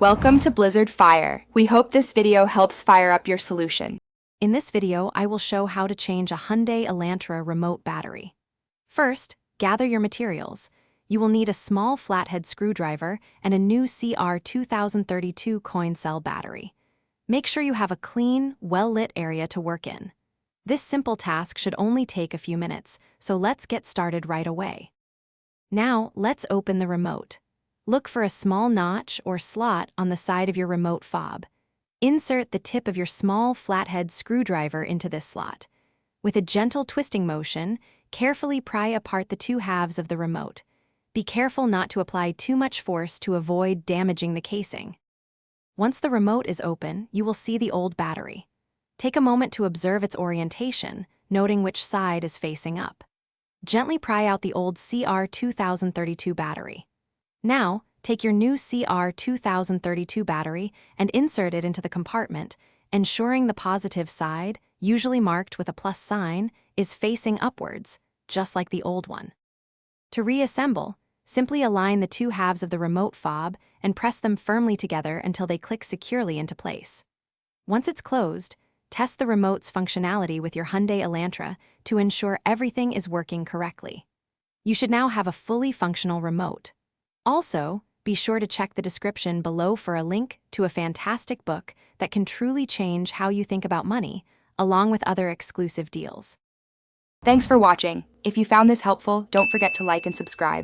Welcome to Blizzard Fire. We hope this video helps fire up your solution. In this video, I will show how to change a Hyundai Elantra remote battery. First, gather your materials. You will need a small flathead screwdriver and a new CR2032 coin cell battery. Make sure you have a clean, well-lit area to work in. This simple task should only take a few minutes, so let's get started right away. Now, let's open the remote. Look for a small notch or slot on the side of your remote fob. Insert the tip of your small flathead screwdriver into this slot. With a gentle twisting motion, carefully pry apart the two halves of the remote. Be careful not to apply too much force to avoid damaging the casing. Once the remote is open, you will see the old battery. Take a moment to observe its orientation, noting which side is facing up. Gently pry out the old CR2032 battery. Now, take your new CR2032 battery and insert it into the compartment, ensuring the positive side, usually marked with a plus sign, is facing upwards, just like the old one. To reassemble, simply align the two halves of the remote fob and press them firmly together until they click securely into place. Once it's closed, test the remote's functionality with your Hyundai Elantra to ensure everything is working correctly. You should now have a fully functional remote. Also, be sure to check the description below for a link to a fantastic book that can truly change how you think about money, along with other exclusive deals. Thanks for watching. If you found this helpful, don't forget to like and subscribe.